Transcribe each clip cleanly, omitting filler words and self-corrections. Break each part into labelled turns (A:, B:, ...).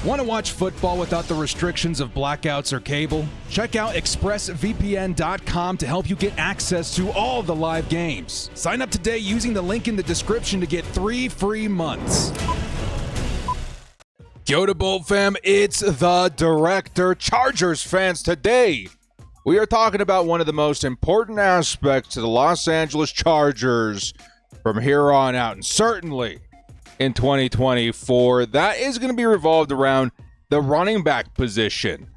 A: Want to watch football without the restrictions of blackouts or cable? Check out expressvpn.com to help you get access to all the live games. Sign up today using the link in the description to get 3 free months. Yo to Bolt fam, it's the Director. Chargers fans, today we are talking about one of the most important aspects of the Los Angeles Chargers from here on out, and certainly in 2024, that is going to be revolved around the running back position.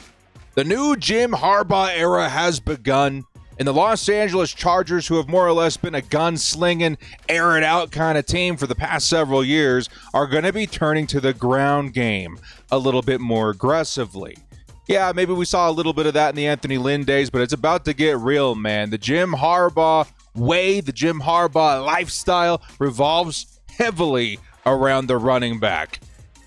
A: The new Jim Harbaugh era has begun, and the Los Angeles Chargers, who have more or less been a gun-slinging, air-it-out kind of team for the past several years, are going to be turning to the ground game a little bit more aggressively. Yeah, maybe we saw a little bit of that in the Anthony Lynn days, but it's about to get real, man. The Jim Harbaugh way, the Jim Harbaugh lifestyle revolves heavily around the running back.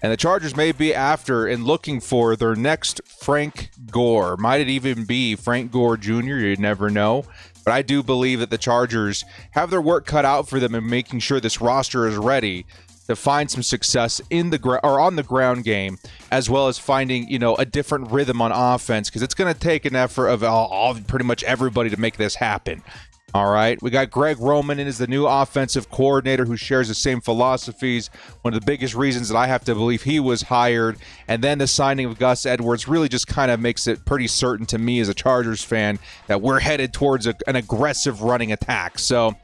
A: And the Chargers may be after and looking for their next Frank Gore. Might it even be Frank Gore Jr.? You never know. But I do believe that the Chargers have their work cut out for them in making sure this roster is ready to find some success in the on the ground game, as well as finding, a different rhythm on offense, because it's going to take an effort of pretty much everybody to make this happen. All right, we got Greg Roman as the new offensive coordinator who shares the same philosophies. One of the biggest reasons that I have to believe he was hired. And then the signing of Gus Edwards really just kind of makes it pretty certain to me as a Chargers fan that we're headed towards an aggressive running attack. So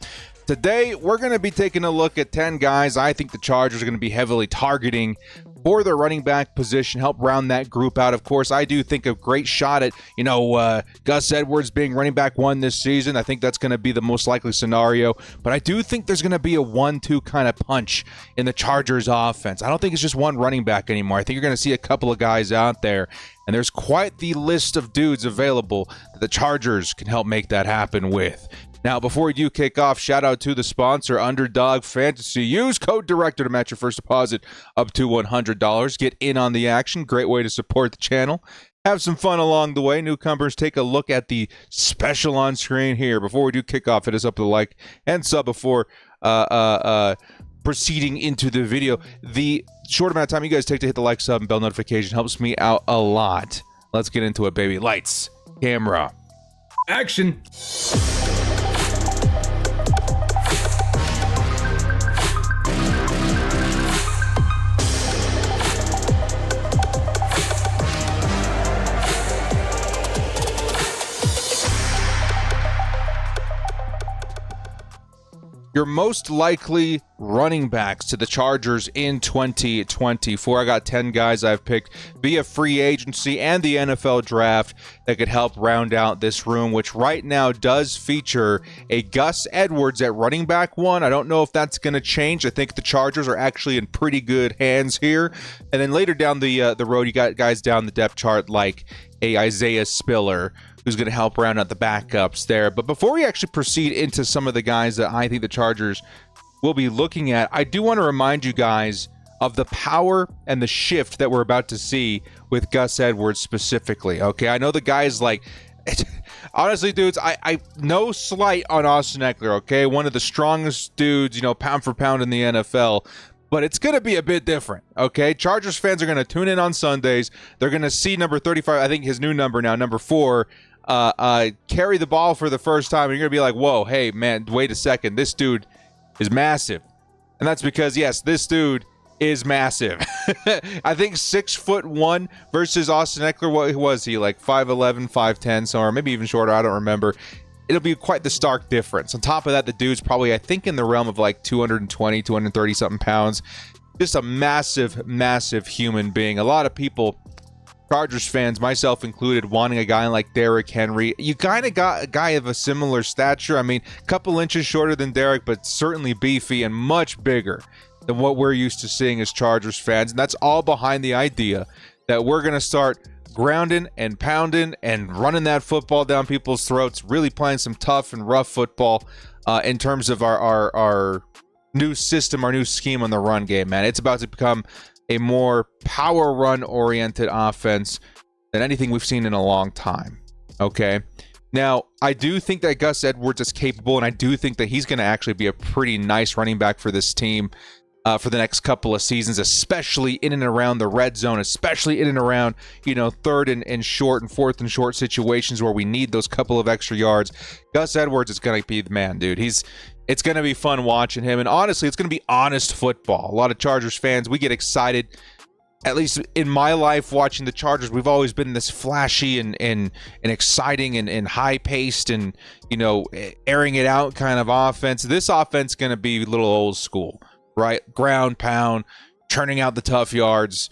A: today we're going to be taking a look at 10 guys I think the Chargers are going to be heavily targeting for their running back position, help round that group out. Of course, I do think a great shot at, Gus Edwards being running back one this season. I think that's going to be the most likely scenario. But I do think there's going to be a 1-2 kind of punch in the Chargers offense. I don't think it's just one running back anymore. I think you're going to see a couple of guys out there. And there's quite the list of dudes available that the Chargers can help make that happen with. Now, before we do kick off, shout out to the sponsor, Underdog Fantasy. Use code DIRECTOR to match your first deposit up to $100. Get in on the action. Great way to support the channel. Have some fun along the way. Newcomers, take a look at the special on screen here. Before we do kick off, hit us up with a like and sub before proceeding into the video. The short amount of time you guys take to hit the like, sub, and bell notification helps me out a lot. Let's get into it, baby. Lights, camera, action. Your most likely running backs to the Chargers in 2024. I got 10 guys I've picked via free agency and the NFL draft that could help round out this room, which right now does feature a Gus Edwards at running back one. I don't know if that's going to change. I think the Chargers are actually in pretty good hands here. And then later down the road, you got guys down the depth chart like a Isaiah Spiller, who's going to help round out the backups there. But before we actually proceed into some of the guys that I think the Chargers will be looking at, I do want to remind you guys of the power and the shift that we're about to see with Gus Edwards specifically. Okay, I know the guys honestly, dudes, I no slight on Austin Ekeler, okay? One of the strongest dudes, pound for pound in the NFL. But it's going to be a bit different, okay? Chargers fans are going to tune in on Sundays. They're going to see number 35, I think his new number now, number 4, carry the ball for the first time. And you're going to be like, whoa, hey, man, wait a second. This dude is massive. And that's because, yes, this dude is massive. I think 6'1" versus Austin Ekeler. What was he, like 5'11", 5'10", somewhere, maybe even shorter. I don't remember. It'll be quite the stark difference. On top of that, the dude's probably, I think, in the realm of like 220, 230 something pounds. Just a massive, massive human being. A lot of people, Chargers fans, myself included, wanting a guy like Derrick Henry. You kind of got a guy of a similar stature. I mean, a couple inches shorter than Derrick, but certainly beefy and much bigger than what we're used to seeing as Chargers fans. And that's all behind the idea that we're going to start grounding and pounding and running that football down people's throats, really playing some tough and rough football in terms of our new system, our new scheme on the run game, man. It's about to become a more power run oriented offense than anything we've seen in a long time. Okay. Now, I do think that Gus Edwards is capable, and I do think that he's going to actually be a pretty nice running back for this team. for the next couple of seasons, especially in and around the red zone, especially in and around, third and short and fourth and short situations where we need those couple of extra yards. Gus Edwards is going to be the man, dude. It's going to be fun watching him. And honestly, it's going to be honest football. A lot of Chargers fans, we get excited. At least in my life, watching the Chargers, we've always been this flashy and exciting and high-paced and, airing it out kind of offense. This offense is going to be a little old school, right? Ground pound, churning out the tough yards.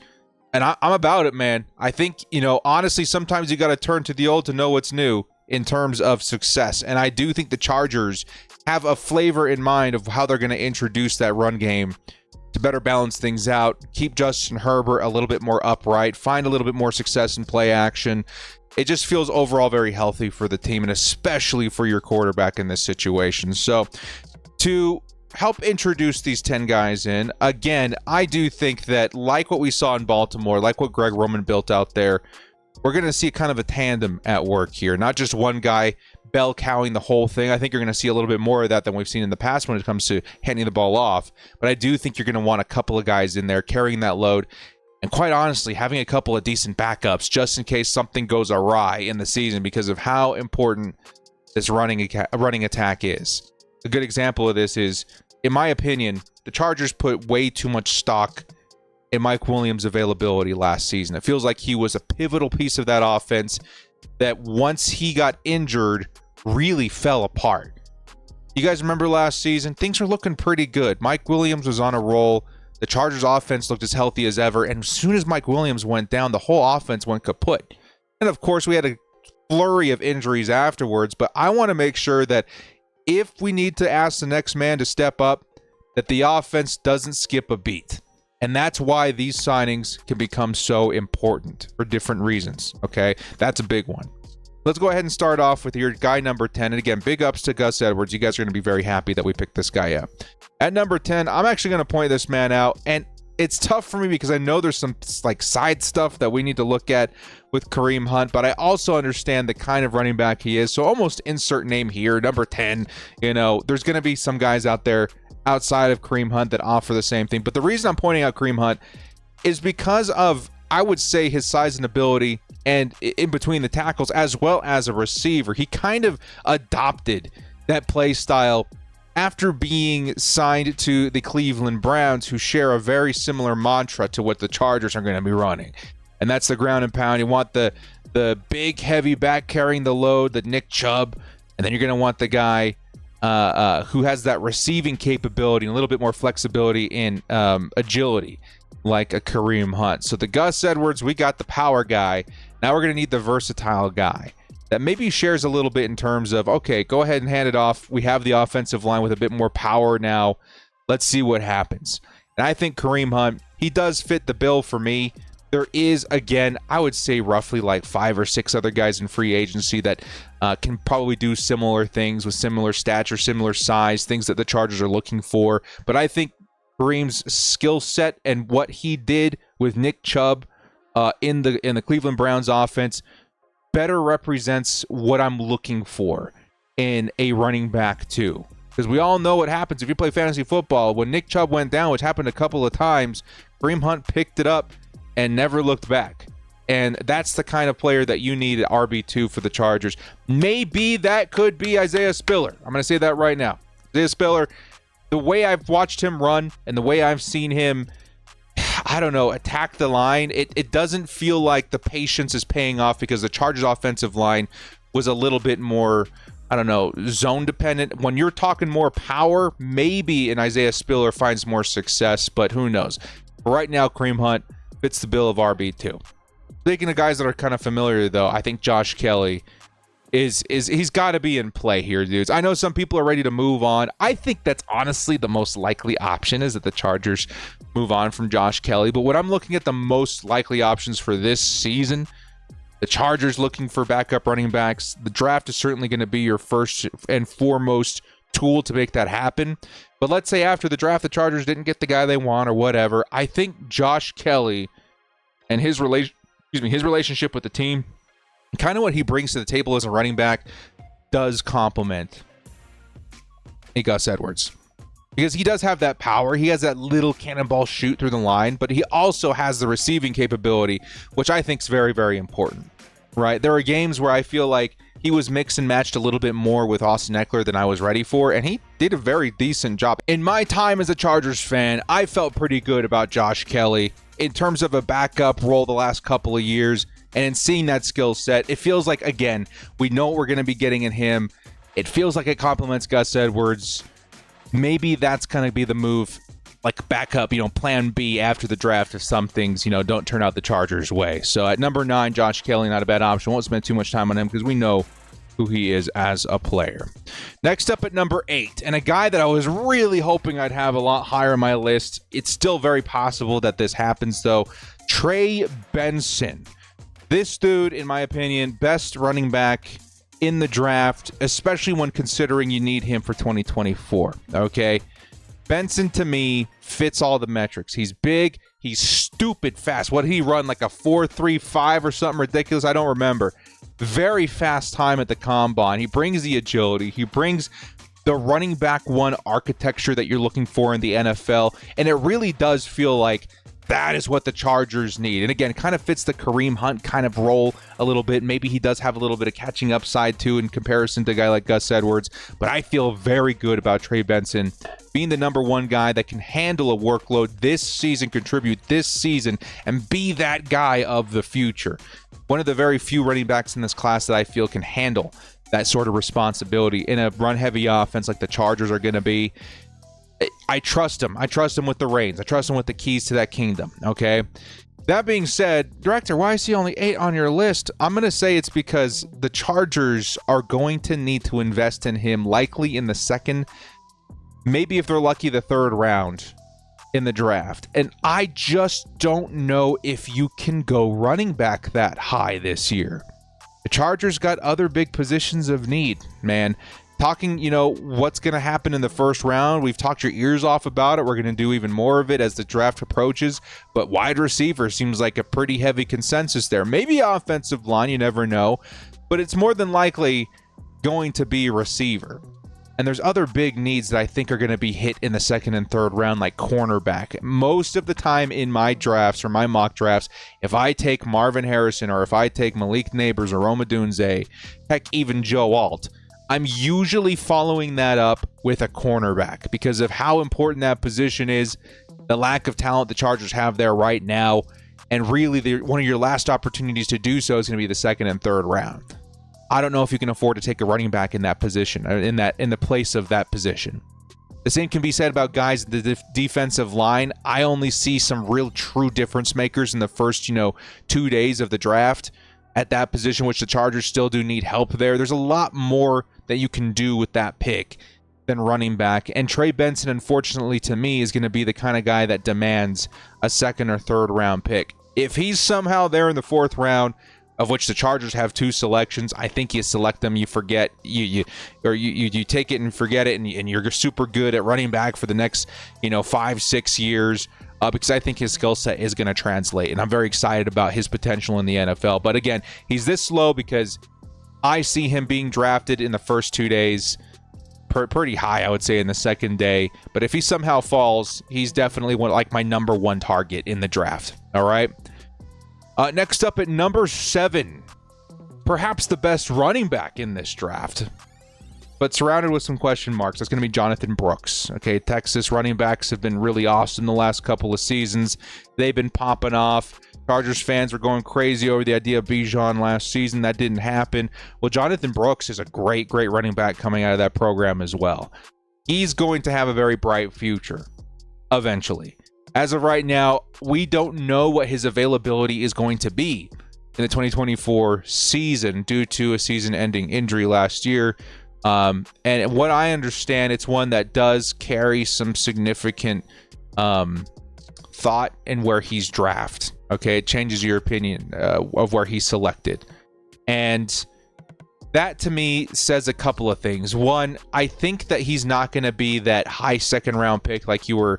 A: And I'm about it, man. I think, honestly, sometimes you got to turn to the old to know what's new in terms of success. And I do think the Chargers have a flavor in mind of how they're going to introduce that run game to better balance things out, keep Justin Herbert a little bit more upright, find a little bit more success in play action. It just feels overall very healthy for the team, and especially for your quarterback in this situation. So to help introduce these 10 guys in, again, I do think that like what we saw in Baltimore, like what Greg Roman built out there, we're going to see kind of a tandem at work here, not just one guy bell cowing the whole thing. I think you're going to see a little bit more of that than we've seen in the past when it comes to handing the ball off. But I do think you're going to want a couple of guys in there carrying that load. And quite honestly, having a couple of decent backups just in case something goes awry in the season because of how important this running attack is. A good example of this is, in my opinion, the Chargers put way too much stock in Mike Williams' availability last season. It feels like he was a pivotal piece of that offense that once he got injured, really fell apart. You guys remember last season? Things were looking pretty good. Mike Williams was on a roll. The Chargers offense looked as healthy as ever. And as soon as Mike Williams went down, the whole offense went kaput. And of course, we had a flurry of injuries afterwards. But I want to make sure that if we need to ask the next man to step up, that the offense doesn't skip a beat. And that's why these signings can become so important for different reasons. Okay, that's a big one. Let's go ahead and start off with your guy number 10. And again, big ups to Gus Edwards. You guys are going to be very happy that we picked this guy up. At number 10, I'm actually going to point this man out. And it's tough for me because I know there's some like side stuff that we need to look at with Kareem Hunt, but I also understand the kind of running back he is. So almost insert name here, number 10. There's going to be some guys out there outside of Kareem Hunt that offer the same thing. But the reason I'm pointing out Kareem Hunt is because of, I would say, his size and ability and in between the tackles, as well as a receiver. He kind of adopted that play style after being signed to the Cleveland Browns, who share a very similar mantra to what the Chargers are going to be running. And that's the ground and pound. You want the big, heavy back carrying the load, the Nick Chubb, and then you're going to want the guy who has that receiving capability and a little bit more flexibility in agility, like a Kareem Hunt. So the Gus Edwards, we got the power guy. Now we're going to need the versatile guy that maybe shares a little bit in terms of, okay, go ahead and hand it off. We have the offensive line with a bit more power now. Let's see what happens. And I think Kareem Hunt, he does fit the bill for me. There is, again, I would say roughly like 5 or 6 other guys in free agency that can probably do similar things with similar stature, similar size, things that the Chargers are looking for. But I think Kareem's skill set and what he did with Nick Chubb in the Cleveland Browns offense better represents what I'm looking for in a running back too. Because we all know what happens if you play fantasy football. When Nick Chubb went down, which happened a couple of times, Kareem Hunt picked it up and never looked back. And that's the kind of player that you need at RB2 for the Chargers. Maybe that could be Isaiah Spiller. I'm going to say that right now. Isaiah Spiller, the way I've watched him run and the way I've seen him, I don't know, attack the line, it doesn't feel like the patience is paying off because the Chargers offensive line was a little bit more, I don't know, zone dependent. When you're talking more power, maybe an Isaiah Spiller finds more success, but who knows. Right now, Kareem Hunt fits the bill of RB2. Speaking of guys that are kind of familiar, though, I think Josh Kelly he's got to be in play here, dudes. I know some people are ready to move on. I think that's honestly the most likely option, is that the Chargers move on from Josh Kelly. But when I'm looking at the most likely options for this season, the Chargers looking for backup running backs, the draft is certainly going to be your first and foremost tool to make that happen. But let's say after the draft, the Chargers didn't get the guy they want or whatever. I think Josh Kelly and his relationship with the team, kind of what he brings to the table as a running back, does complement a Gus Edwards. because he does have that power. He has that little cannonball shoot through the line, but he also has the receiving capability, which I think is very, very important, right? There are games where I feel like he was mixed and matched a little bit more with Austin Eckler than I was ready for, and he did a very decent job. In my time as a Chargers fan, I felt pretty good about Josh Kelley in terms of a backup role the last couple of years, and in seeing that skill set, it feels like, again, we know what we're going to be getting in him. It feels like it complements Gus Edwards. Maybe that's going to be the move, like backup, plan B after the draft if some things, don't turn out the Chargers' way. So at number 9, Josh Kelley, not a bad option. Won't spend too much time on him because we know who he is as a player. Next up at number 8, and a guy that I was really hoping I'd have a lot higher on my list. It's still very possible that this happens, though. Trey Benson. This dude, in my opinion, best running back in the draft, especially when considering you need him for 2024, okay? Benson, to me, fits all the metrics. He's big. He's stupid fast. What did he run, like a 4.35 or something ridiculous? I don't remember. Very fast time at the combine. He brings the agility. He brings the running back one architecture that you're looking for in the NFL, and it really does feel like that is what the Chargers need. And again, kind of fits the Kareem Hunt kind of role a little bit. Maybe he does have a little bit of catching upside too in comparison to a guy like Gus Edwards. But I feel very good about Trey Benson being the number 1 guy that can handle a workload this season, contribute this season, and be that guy of the future. One of the very few running backs in this class that I feel can handle that sort of responsibility in a run-heavy offense like the Chargers are going to be. I trust him. I trust him with the reins. I trust him with the keys to that kingdom, okay? That being said, Director, why is he only 8 on your list? I'm going to say it's because the Chargers are going to need to invest in him likely in the second, maybe if they're lucky, the 3rd round in the draft. And I just don't know if you can go running back that high this year. The Chargers got other big positions of need, man. Talking, what's going to happen in the 1st round. We've talked your ears off about it. We're going to do even more of it as the draft approaches. But wide receiver seems like a pretty heavy consensus there. Maybe offensive line, you never know. But it's more than likely going to be receiver. And there's other big needs that I think are going to be hit in the 2nd and 3rd round, like cornerback. Most of the time in my drafts or my mock drafts, if I take Marvin Harrison or if I take Malik Neighbors or Rome Odunze, heck, even Joe Alt, I'm usually following that up with a cornerback because of how important that position is, the lack of talent the Chargers have there right now, and really one of your last opportunities to do so is going to be the 2nd and 3rd round. I don't know if you can afford to take a running back in that position, in the place of that position. The same can be said about guys in the defensive line. I only see some real true difference makers in the first, 2 days of the draft at that position, which the Chargers still do need help there. There's a lot more that you can do with that pick than running back. And Trey Benson, unfortunately to me, is going to be the kind of guy that demands a 2nd or 3rd round pick. If he's somehow there in the 4th round, of which the Chargers have 2 selections, I think you select them, you forget, you take it and forget it, and you're super good at running back for the next 5-6 years. Because I think his skill set is going to translate, and I'm very excited about his potential in the NFL. But again, he's this slow because I see him being drafted in the first 2 days, pretty high, I would say, in the 2nd day. But if he somehow falls, he's definitely my number 1 target in the draft. All right. Next up at number 7, perhaps the best running back in this draft, but surrounded with some question marks. That's going to be Jonathan Brooks. Okay, Texas running backs have been really awesome the last couple of seasons. They've been popping off. Chargers fans were going crazy over the idea of Bijan last season. That didn't happen. Well, Jonathan Brooks is a great running back coming out of that program as well. He's going to have a very bright future eventually. As of right now, we don't know what his availability is going to be in the 2024 season due to a season-ending injury last year. And what I understand, it's one that does carry some significant thought in where he's drafted. Okay, it changes your opinion of where he's selected. And that to me says a couple of things. One, I think that he's not going to be that high 2nd round pick like you were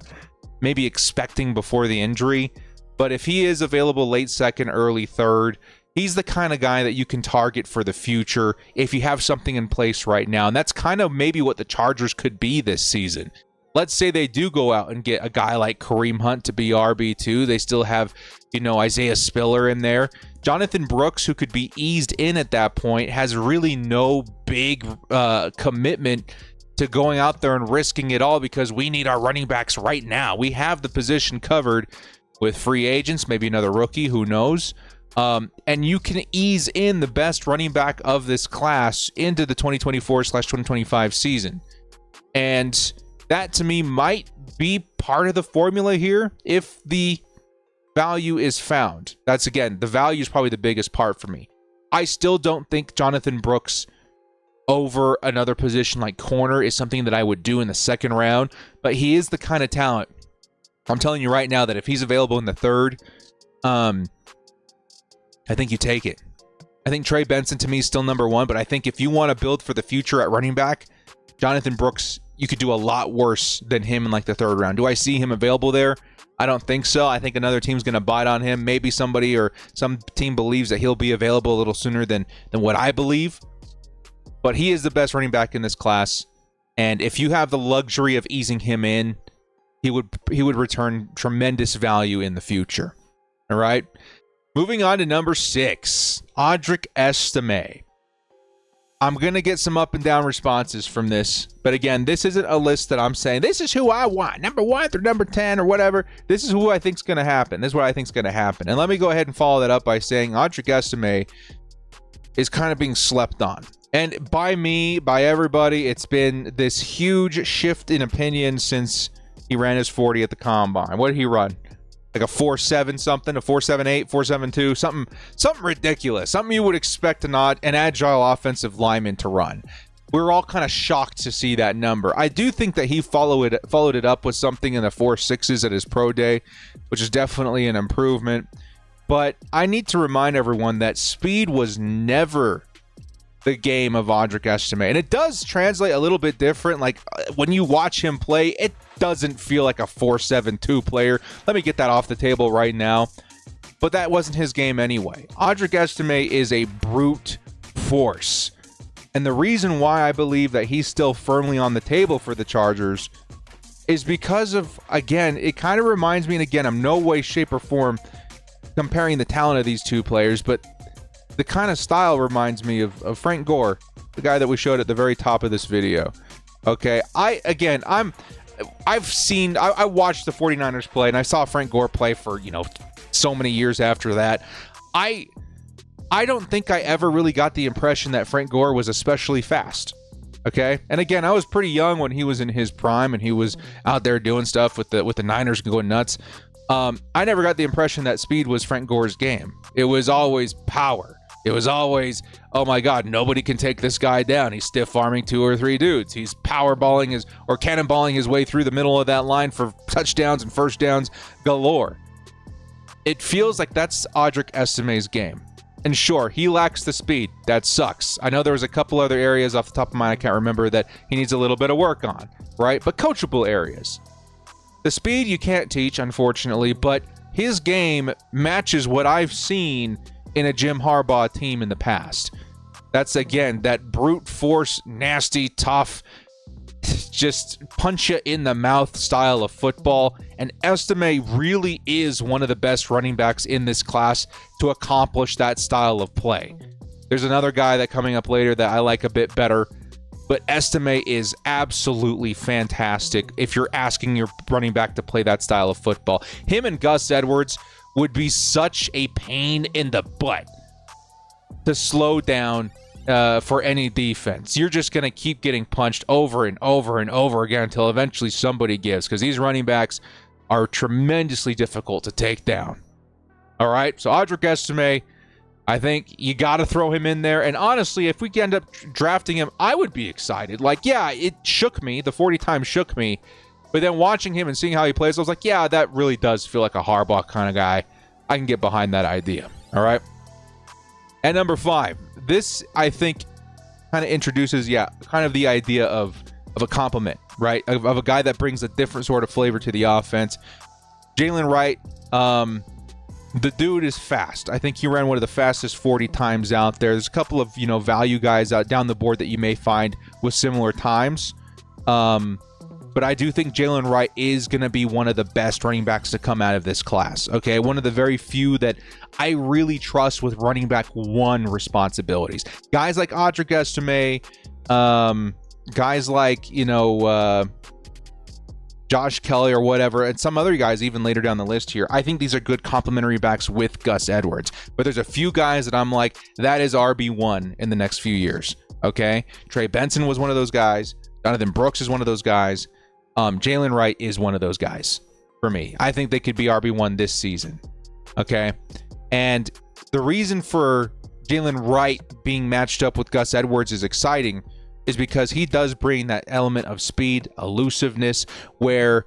A: maybe expecting before the injury. But if he is available late 2nd, early 3rd, he's the kind of guy that you can target for the future if you have something in place right now. And that's kind of maybe what the Chargers could be this season. let's say they do go out and get a guy like Kareem Hunt to be RB2. They still have, Isaiah Spiller in there. Jonathan Brooks, who could be eased in at that point, has really no big commitment to going out there and risking it all because we need our running backs right now. We have the position covered with free agents, maybe another rookie, who knows. And you can ease in the best running back of this class into the 2024/2025 season. And that, to me, might be part of the formula here if the value is found. That's, again, the value is probably the biggest part for me. I still don't think Jonathan Brooks over another position like corner is something that I would do in the second round, but he is the kind of talent. I'm telling you right now that if he's available in the third, I think you take it. I think Trey Benson, to me, is still number one, but I think if you want to build for the future at running back, Jonathan Brooks, you could do a lot worse than him in like the third round. Do I see him available there? I don't think so. I think another team's going to bite on him. Maybe somebody or some team believes that he'll be available a little sooner than what I believe. But he is the best running back in this class. And if you have the luxury of easing him in, he would return tremendous value in the future. All right. Moving on to number 6, Audric Estime. I'm going to get some up and down responses from this. But again, this isn't a list that I'm saying, this is who I want, number 1 through number 10 or whatever. This is who I think is going to happen. This is what I think is going to happen. And let me go ahead and follow that up by saying Audric Estime is kind of being slept on. And by me, by everybody, it's been this huge shift in opinion since he ran his 40 at the combine. What did he run? Like a 4.7 something, a 4.78, 4.72, something ridiculous. Something you would expect an agile offensive lineman to run. We were all kind of shocked to see that number. I do think that he followed it up with something in the 4.6s at his pro day, which is definitely an improvement. But I need to remind everyone that speed was never the game of Audric Estime. And it does translate a little bit different. Like when you watch him play, it doesn't feel like a 4.72 player. Let me get that off the table right now. But that wasn't his game anyway. Audric Estime is a brute force. And the reason why I believe that he's still firmly on the table for the Chargers is because of, again, it kind of reminds me, and again, I'm no way, shape, or form comparing the talent of these two players, but the kind of style reminds me of Frank Gore, the guy that we showed at the very top of this video. Okay, I watched the 49ers play, and I saw Frank Gore play for, so many years after that. I don't think I ever really got the impression that Frank Gore was especially fast. Okay, and again, I was pretty young when he was in his prime, and he was out there doing stuff with the Niners going nuts. I never got the impression that speed was Frank Gore's game. It was always power. It was always, oh my God, nobody can take this guy down. He's stiff arming 2 or 3 dudes. He's powerballing or cannonballing his way through the middle of that line for touchdowns and first downs galore. It feels like that's Audric Estime's game. And sure, he lacks the speed. That sucks. I know there was a couple other areas off the top of my mind I can't remember that he needs a little bit of work on, right? But coachable areas. The speed you can't teach, unfortunately, but his game matches what I've seen in a Jim Harbaugh team in the past. That's, again, that brute force, nasty, tough, just punch you in the mouth style of football. And Estime really is one of the best running backs in this class to accomplish that style of play. There's another guy that coming up later that I like a bit better, but Estime is absolutely fantastic if you're asking your running back to play that style of football. Him and Gus Edwards would be such a pain in the butt to slow down for any defense. You're just going to keep getting punched over and over and over again until eventually somebody gives, because these running backs are tremendously difficult to take down. All right, so Audric Estime, I think you got to throw him in there. And honestly, if we end up drafting him, I would be excited. Like, yeah, it shook me. The 40 times shook me. But then watching him and seeing how he plays, I was like, yeah, that really does feel like a Harbaugh kind of guy. I can get behind that idea. All right. At number 5, this, I think, kind of introduces, kind of the idea of a compliment, right? Of a guy that brings a different sort of flavor to the offense. Jaylen Wright, the dude is fast. I think he ran one of the fastest 40 times out there. There's a couple of, value guys out down the board that you may find with similar times. but I do think Jaylen Wright is going to be one of the best running backs to come out of this class. Okay, one of the very few that I really trust with running back one responsibilities. Guys like Audric Estime, guys like, Josh Kelly or whatever, and some other guys even later down the list here. I think these are good complementary backs with Gus Edwards. But there's a few guys that I'm like, that is RB1 in the next few years. Okay? Trey Benson was one of those guys. Jonathan Brooks is one of those guys. Jaylen Wright is one of those guys for me. I think they could be RB1 this season. Okay? And the reason for Jaylen Wright being matched up with Gus Edwards is exciting is because he does bring that element of speed, elusiveness, where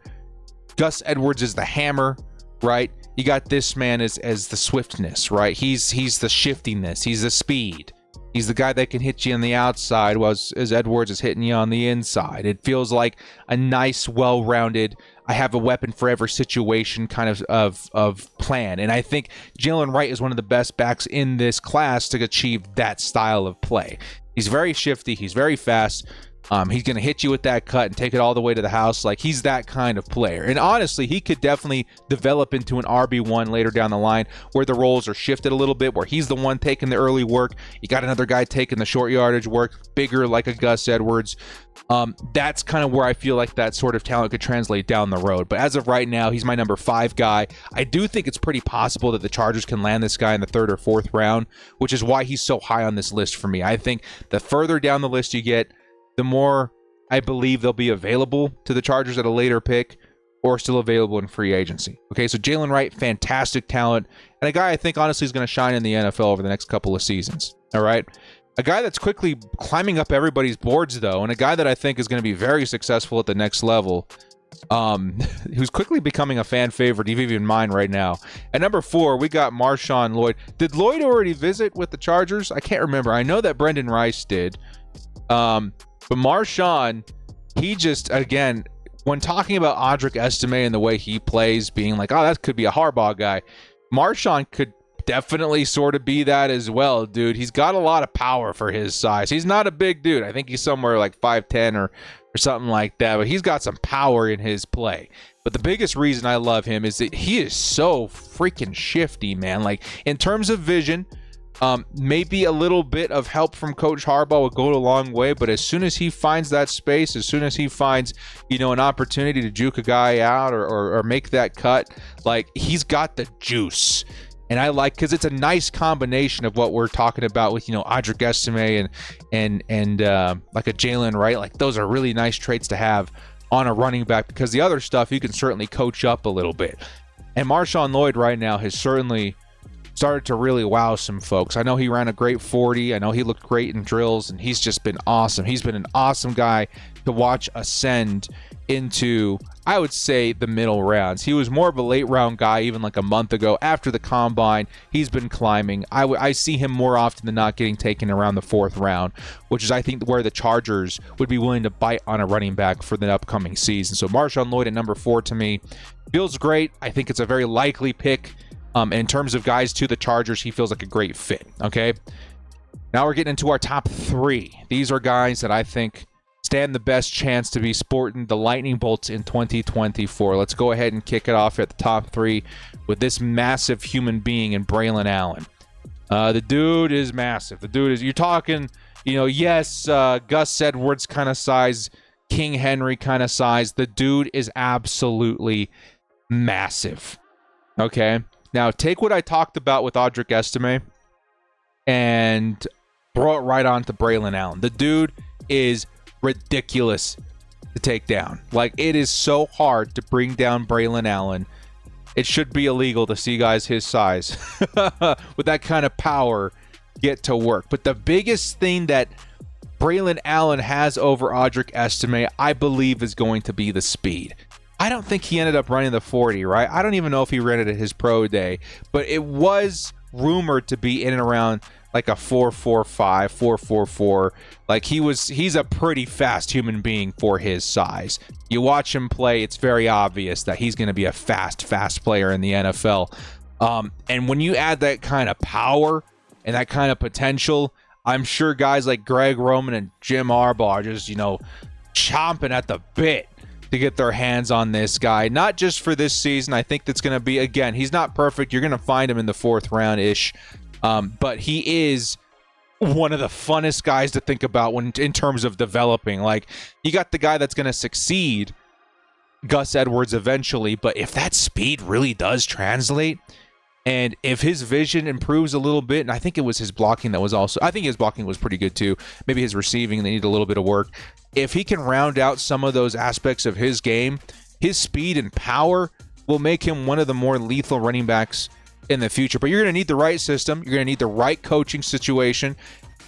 A: Gus Edwards is the hammer, right? You got this man as the swiftness, right? He's the shiftiness, he's the speed. He's the guy that can hit you on the outside, as Edwards is hitting you on the inside. It feels like a nice, well-rounded, I have a weapon for every situation kind of plan. And I think Jaylen Wright is one of the best backs in this class to achieve that style of play. He's very shifty. He's very fast. He's going to hit you with that cut and take it all the way to the house. Like, he's that kind of player. And honestly, he could definitely develop into an RB1 later down the line where the roles are shifted a little bit, where he's the one taking the early work. You got another guy taking the short yardage work, bigger like a Gus Edwards. That's kind of where I feel like that sort of talent could translate down the road. But as of right now, he's my number 5 guy. I do think it's pretty possible that the Chargers can land this guy in the 3rd or 4th round, which is why he's so high on this list for me. I think the further down the list you get, the more I believe they'll be available to the Chargers at a later pick or still available in free agency. Okay, so Jaylen Wright, fantastic talent, and a guy I think honestly is going to shine in the NFL over the next couple of seasons. All right, a guy that's quickly climbing up everybody's boards, though, and a guy that I think is going to be very successful at the next level, who's quickly becoming a fan favorite, even mine right now. At number 4, we got Marshon Lloyd. Did Lloyd already visit with the Chargers? I can't remember. I know that Brendan Rice did. But Marshon, he just, again, when talking about Audric Estime and the way he plays, being like, oh, that could be a Harbaugh guy, Marshon could definitely sort of be that as well, dude. He's got a lot of power for his size. He's not a big dude. I think he's somewhere like 5'10 or something like that, but he's got some power in his play. But the biggest reason I love him is that he is so freaking shifty, man. Like, in terms of vision, maybe a little bit of help from Coach Harbaugh would go a long way, but as soon as he finds that space, as soon as he finds, an opportunity to juke a guy out or make that cut, like, he's got the juice. And I like, because it's a nice combination of what we're talking about with, Audric Estime and like a Jaylen Wright. Like, those are really nice traits to have on a running back, because the other stuff you can certainly coach up a little bit. And Marshon Lloyd right now has certainly started to really wow some folks. I know he ran a great 40. I know he looked great in drills, and he's just been awesome. He's been an awesome guy to watch ascend into, I would say, the middle rounds. He was more of a late round guy even like a month ago. After the combine, he's been climbing. I see him more often than not getting taken around the 4th round, which is, I think, where the Chargers would be willing to bite on a running back for the upcoming season. So Marshon Lloyd at number 4 to me feels great. I think it's a very likely pick. In terms of guys to the Chargers, he feels like a great fit. Okay, now we're getting into our top 3. These are guys that I think stand the best chance to be sporting the lightning bolts in 2024. Let's go ahead and kick it off at the top 3 with this massive human being in Braelon Allen. The dude is massive. The dude is, you're talking, yes, Gus Edwards kind of size, King Henry kind of size. The dude is absolutely massive. Okay. Now, take what I talked about with Audric Estime and throw it right on to Braelon Allen. The dude is ridiculous to take down. Like, it is so hard to bring down Braelon Allen. It should be illegal to see guys his size with that kind of power get to work. But the biggest thing that Braelon Allen has over Audric Estime, I believe, is going to be the speed. I don't think he ended up running the 40, right? I don't even know if he ran it at his pro day, but it was rumored to be in and around like a 4.45, 4.44. Like, he's a pretty fast human being for his size. You watch him play, it's very obvious that he's going to be a fast player in the NFL. And when you add that kind of power and that kind of potential, I'm sure guys like Greg Roman and Jim Harbaugh are just, chomping at the bit to get their hands on this guy, not just for this season. I think that's going to be, again, he's not perfect. You're going to find him in the 4th round-ish, but he is one of the funnest guys to think about when in terms of developing. Like, you got the guy that's going to succeed, Gus Edwards, eventually, but if that speed really does translate, and if his vision improves a little bit, and I think it was his blocking that was also, I think his blocking was pretty good too. Maybe his receiving, they need a little bit of work. If he can round out some of those aspects of his game, his speed and power will make him one of the more lethal running backs in the future. But you're going to need the right system. You're going to need the right coaching situation.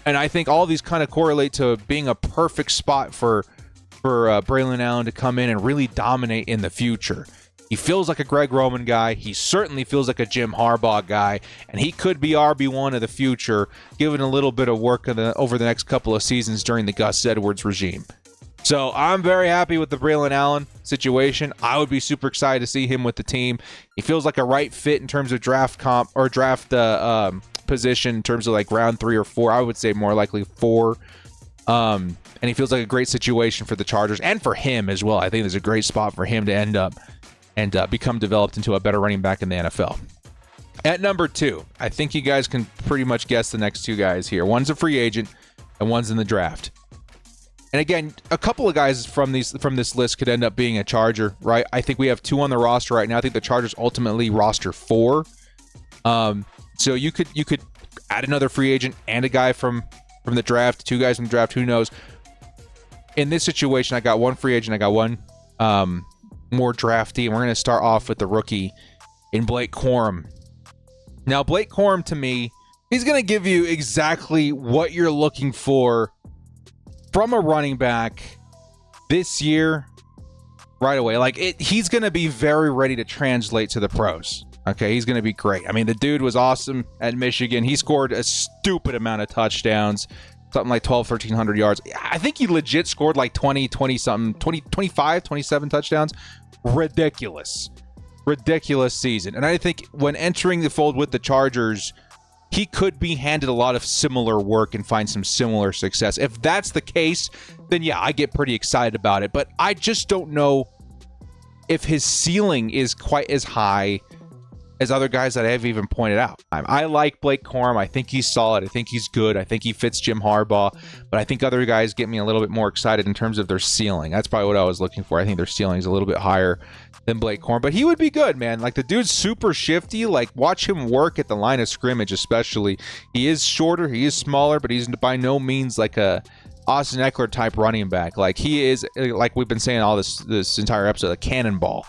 A: And I think all these kind of correlate to being a perfect spot for Braelon Allen to come in and really dominate in the future. He feels like a Greg Roman guy. He certainly feels like a Jim Harbaugh guy. And he could be RB1 of the future, given a little bit of work over the next couple of seasons during the Gus Edwards regime. So I'm very happy with the Braelon Allen situation. I would be super excited to see him with the team. He feels like a right fit in terms of draft position, in terms of like round 3 or 4. I would say more likely 4. And he feels like a great situation for the Chargers and for him as well. I think there's a great spot for him to end up and become developed into a better running back in the NFL. At number 2, I think you guys can pretty much guess the next 2 guys here. One's a free agent and one's in the draft. And again, a couple of guys from this list could end up being a Charger, right? I think we have 2 on the roster right now. I think the Chargers ultimately roster 4. So you could add another free agent and a guy from the draft, 2 guys from the draft, who knows? In this situation, I got one free agent, I got one more draftee, and we're going to start off with the rookie in Blake Corum. Now, Blake Corum, to me, he's going to give you exactly what you're looking for from a running back this year right away. Like, he's going to be very ready to translate to the pros. Okay, he's going to be great. I mean, the dude was awesome at Michigan. He scored a stupid amount of touchdowns, something like 1,300 yards. I think he legit scored like 25, 27 touchdowns. Ridiculous season. And I think when entering the fold with the Chargers, he could be handed a lot of similar work and find some similar success. If that's the case, then yeah, I get pretty excited about it. But I just don't know if his ceiling is quite as high as other guys that I've even pointed out. I like Blake Corum. I think he's solid. I think he's good. I think he fits Jim Harbaugh. But I think other guys get me a little bit more excited in terms of their ceiling. That's probably what I was looking for. I think their ceiling is a little bit higher than Blake Corum. But he would be good, man. Like, the dude's super shifty. Like, watch him work at the line of scrimmage especially. He is shorter. He is smaller. But he's by no means like a Austin Eckler type running back. Like, he is, like we've been saying all this entire episode, a cannonball.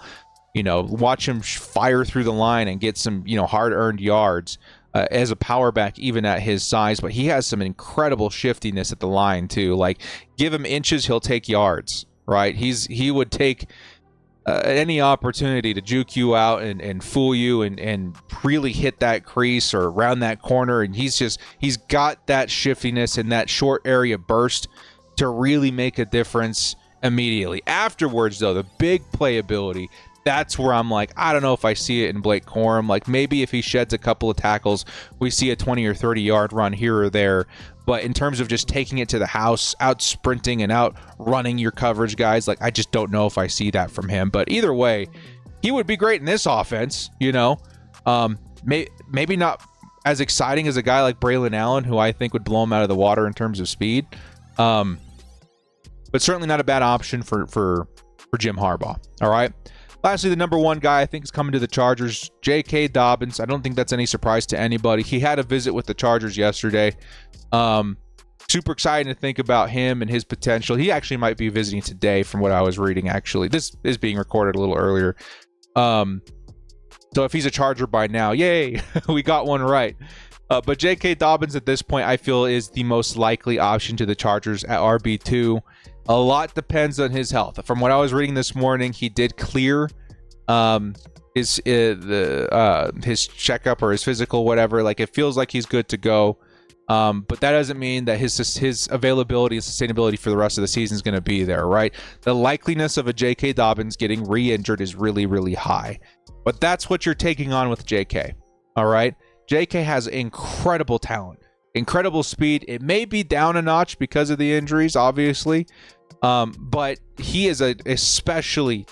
A: You know, watch him fire through the line and get some, hard-earned yards as a power back, even at his size. But he has some incredible shiftiness at the line, too. Like, give him inches, he'll take yards, right? He would take any opportunity to juke you out and fool you and really hit that crease or round that corner. And he's got that shiftiness and that short area burst to really make a difference immediately. Afterwards, though, the big playability, that's where I'm like, I don't know if I see it in Blake Corum. Like, maybe if he sheds a couple of tackles, we see a 20 or 30 yard run here or there. But in terms of just taking it to the house, out sprinting and out running your coverage guys, like, I just don't know if I see that from him. But either way, he would be great in this offense, maybe not as exciting as a guy like Braelon Allen, who I think would blow him out of the water in terms of speed. But certainly not a bad option for Jim Harbaugh. All right. Lastly, the number 1 guy I think is coming to the Chargers, J.K. Dobbins. I don't think that's any surprise to anybody. He had a visit with the Chargers yesterday. Super excited to think about him and his potential. He actually might be visiting today from what I was reading, actually. This is being recorded a little earlier. So if he's a Charger by now, yay, we got one right. But J.K. Dobbins at this point, I feel, is the most likely option to the Chargers at RB2. A lot depends on his health. From what I was reading this morning, he did clear his checkup or his physical, whatever. Like, it feels like he's good to go. But that doesn't mean that his availability and sustainability for the rest of the season is going to be there, right? The likeliness of a J.K. Dobbins getting re-injured is really, really high. But that's what you're taking on with J.K., all right? J.K. has incredible talent, incredible speed. It may be down a notch because of the injuries, obviously. But he is a especially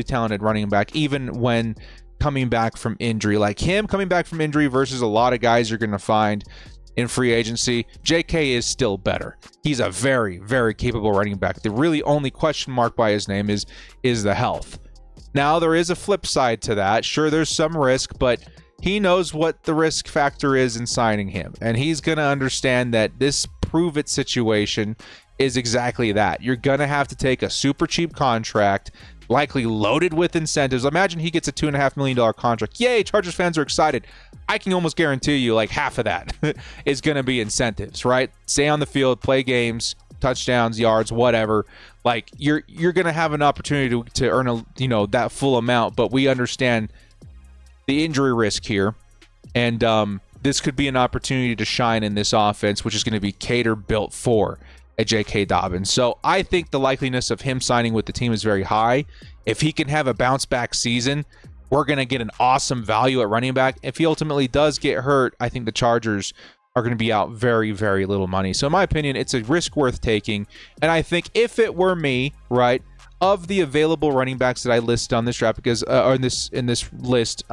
A: talented running back, even when coming back from injury. Like him coming back from injury versus a lot of guys you're going to find in free agency, JK is still better. He's a very, very capable running back. The really only question mark by his name is the health. Now, there is a flip side to that. Sure, there's some risk, but he knows what the risk factor is in signing him. And he's going to understand that this prove-it situation is exactly that. You're going to have to take a super cheap contract, likely loaded with incentives. Imagine he gets a $2.5 million contract. Yay, Chargers fans are excited. I can almost guarantee you like half of that is going to be incentives, right? Stay on the field, play games, touchdowns, yards, whatever. Like you're going to have an opportunity to earn that full amount, but we understand the injury risk here, and this could be an opportunity to shine in this offense, which is going to be built for a J.K. Dobbins. So I think the likeliness of him signing with the team is very high. If he can have a bounce back season, we're going to get an awesome value at running back. If he ultimately does get hurt, I think the Chargers are going to be out very, very little money. So in my opinion, it's a risk worth taking. And I think if it were me, right, of the available running backs that I listed on this draft, because or in this list,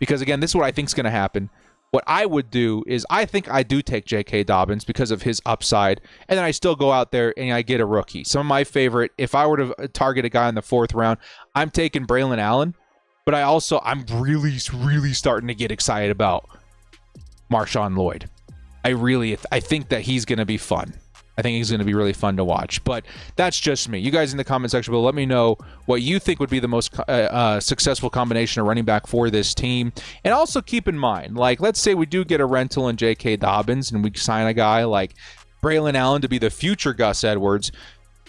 A: because again, this is what I think is going to happen. What I would do is I think I do take J.K. Dobbins because of his upside, and then I still go out there and I get a rookie. Some of my favorite, if I were to target a guy in the 4th round, I'm taking Braelon Allen, but I'm really, really starting to get excited about Marshon Lloyd. I think that he's going to be fun. I think he's going to be really fun to watch. But that's just me. You guys in the comment section below, let me know what you think would be the most successful combination of running back for this team. And also keep in mind, like, let's say we do get a rental in J.K. Dobbins and we sign a guy like Braelon Allen to be the future Gus Edwards.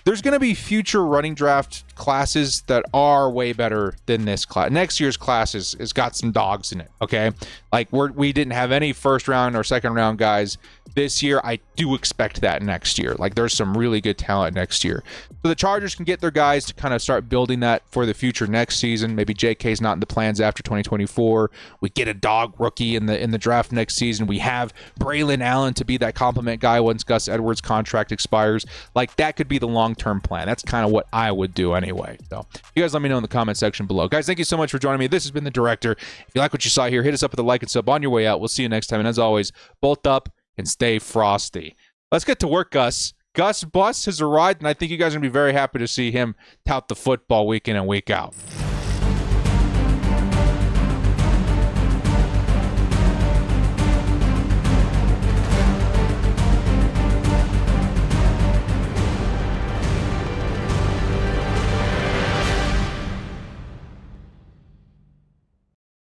A: There's going to be future running draft classes that are way better than this class. Next year's class has got some dogs in it, okay? Like, we didn't have any 1st round or 2nd round guys this year. I do expect that next year. Like, there's some really good talent next year. So the Chargers can get their guys to kind of start building that for the future next season. Maybe JK's not in the plans after 2024. We get a dog rookie in the draft next season. We have Braelon Allen to be that compliment guy once Gus Edwards' contract expires. Like, that could be the long-term plan. That's kind of what I would do anyway. So you guys let me know in the comment section below. Guys, thank you so much for joining me. This has been The Director. If you like what you saw here, hit us up with a like and sub on your way out. We'll see you next time. And as always, bolt up and stay frosty. Let's get to work, Gus. Gus Bus has arrived, and I think you guys are going to be very happy to see him tout the football week in and week out.